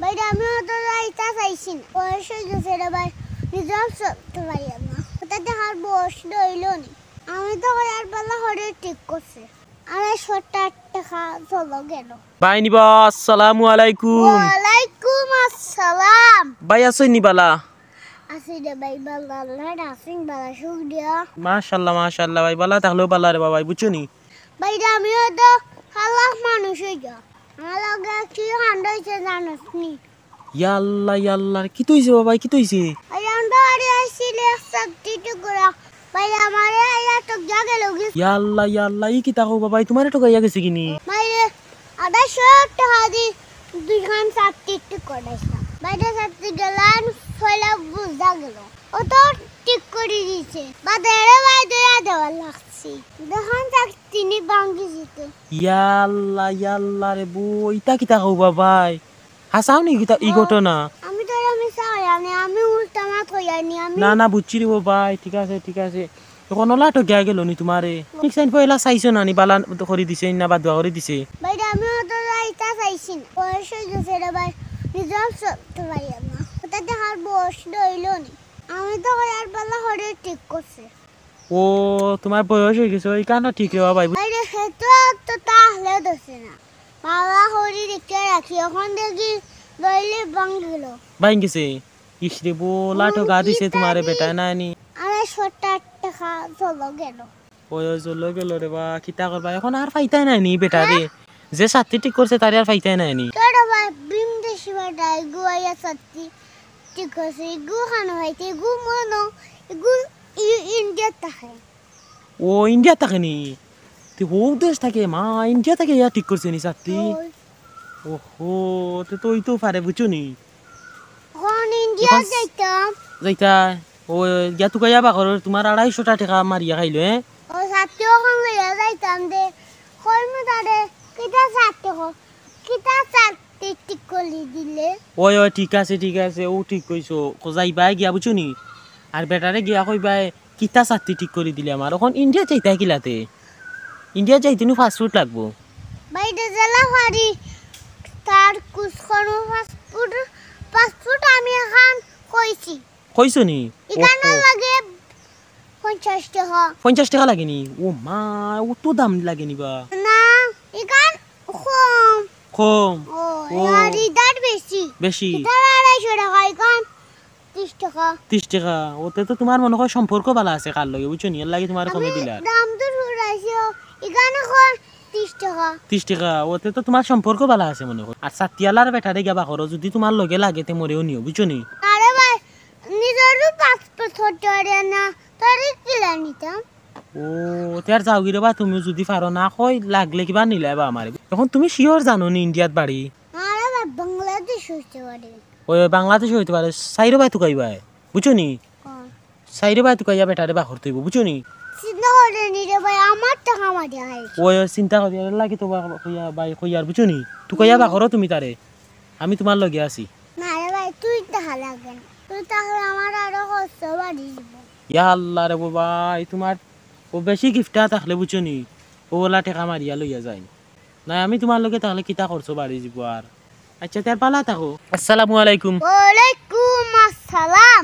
বাইরে আমিও তো যাইতা চাইছি না, বয়স হয়ে গেছে রে ভাই, নিজেও চলতে পারি না, ওটাতে আর বয়স রইল নি। আমি তো আর বেলা হরে ঠিক করছে, আরে 70 টাকা চলো গেল। ভাই নিবা আসসালামু আলাইকুম। ওয়ালাইকুম আসসালাম। ভাই আছেন নি বালা? আছি রে ভাই, বালা আল্লাহ রাসিং বালা শুকরিয়া। মাশাআল্লাহ মাশাআল্লাহ ভাই বালা থাকলেও বালা রে ভাই বুঝছো নি। বাইরে আমিও তো খালাস মানুষ হয়ে যা, আমার লগে কি কাণ্ড হয়েছে জানোস নি? ইয়াল্লাহ কি তৈছে ভাই কি তৈছে? আমরা আরে আসলে শক্তি টুকরা ভাই, আমারে আয়া তো জাগে লগি ইয়াল্লাহ ই কি তাকো ভাই তোমার তো গাইয়া গেছে কিনি? বাইরে আদা শর্ট হাদি দুই খান শক্তি টুকরাইছা বাইরে শক্তি গেলান ফলা বুঝা গেল, ও তো ঠিক করে দিয়েছে বাদেরে ভাই দয়া দেওয়া লাগছি, দেখুন শক্তি নি ভাঙ্গি যেতে। ইয়াল্লাহ রে বই ইতা কি তাকো ভাই হাসাও নি ই ঘটনা? আমি তো আমি চাই আমি উল্টা মাত হইনি আমি না বুঝছি রে ভাই, ঠিক আছে তখন ওলা তো গিয়া গেল নি তোমারে ঠিক সাইন পয়লা চাইছো না নি বালা করে দিছে না বা দোয়া করে দিছে? বাইরে আমিও তো যাইতা চাইছি না, বয়স হয়ে গেছে রে ভাই, নিজেও চলতে পারি না, ওটাতে আর বয়স রইল নি। আমি তো আর বেলা হরে ঠিক করছে। ও তোমার বয়স হয়ে গেছে ওই কারণে ঠিক রে ভাই। বাইরে হেতো তো তাহলে দোষে না, বাবা হরি রেখে রাখি, ওখান দেখি রইলে ভাঙ্গিল ভাই গেছে ইসরে বোলা তো গা দিছে তোমারে বেটা না নি? আরে 70 টাকা চলো গেল। ওই চলে গেল রে বা কিতা করবা এখন আর ফাইতাই নাই নি বেটা রে, যে সাথে ঠিক করছে তারে আর ফাইতাই নাই নি। তোর ভাই বিম দেশি বাটাই গুয়াইয়া সত্যি ঠিক আছে, গু খানো হইতে গু মনো গু ইন্ডিয়া থাকে। ও ইন্ডিয়া থাকে নি? তুই হো দেশ থাকে মা ইন্ডিয়া থাকে ইয়া ঠিক করছে নি সাথে? ওহো তো ওই তো পারে বুঝছো নি। কোন ইন্ডিয়া যাইতাম যাইতা ও গিয়া তুকা যাবা ঘর তোমার 250 টাকা মারিয়া খাইলো হ্যাঁ? ও সাথে ওখান লইয়া যাইতাম দে, কই মু তারে কিটা সাথে হো কিটা সাথে ঠিক করে দিলে। ওই ঠিক আছে ও ঠিক কইছো যাইবা গিয়া বুঝছো নি। আর বেটারে গিয়া কইবাই কিতা সাথে ঠিক করে দিলে আমার এখন ইন্ডিয়া যাইতা কিলাতে? ইন্ডিয়া যাইতে নু ফাস্টফুড লাগবো। বাইরে জেলা ফারি তার কুছখনো পাসপোর্ট আমি এখন কইছি কইছো নি? এখানে লাগে 50 টাকা। 50 টাকা লাগে নি? ও মা ও তো দাম লাগে নি বা? না এখান কম কম? ও আর ইদার বেশি বেশি? ইদার 250 টাকা, এখান 30 টাকা। 30 টাকা? ওতে তো তোমার মনে হয় সম্পর্ক ভালো আছে কার লগে বুঝছো নি, এর লাগে তোমার কমে দিলার। দাম তো ঘুরাইছি এখানে কম 30 টাকা। 30 টাকা? ওতে তো তোমার সম্পর্ক ভালো আছে মনে হয়। আর সাতিয়ালার বেটারে গিয়া করো যদি তোমার লগে লাগে তে মরেও নিও বুঝছো নি। আরে ভাই নিজেরও পাসপোর্ট হতে পারে না, তোর কি নিতাম। ও তার যাও গিরে বা তুমি যদি পারো না কই লাগলে কিবা নিলাইবা আমারে। এখন তুমি শিওর জানো নি ইন্ডিয়াত বাড়ি? আরে ভাই বাংলাদেশ হতে পারে। ওই বাংলাদেশ হইতে পারে সাইরে বাই তুকাইবা বুঝছো নি। সাইরে বাই তুকাইয়া বেটারে বাখর তৈব বুঝছো নি। চিন্তা করে নি রে ভাই, আমার টাকা মারি হয়। ওই চিন্তা করি লাগে তো কইয়া বাই কইয়ার বুঝছো নি তুকাইয়া বাখর তুমি তারে, আমি তোমার লগে আছি। না রে ভাই তুই টাকা লাগে না, তুই তাহলে আমার আরো কষ্ট বাড়ি দিব। ইয়া আল্লাহ রে ভাই তোমার ও বেশি গিফটটা থাকলে বুঝছো নি ওলা টেকা মারিয়া লইয়া যায় না। আমি তোমার লগে তাহলে কিতা করছো বাড়ি যাব আর। আচ্ছা তার পালা থাকো। আসসালামু আলাইকুম। ওয়ালাইকুম আসসালাম।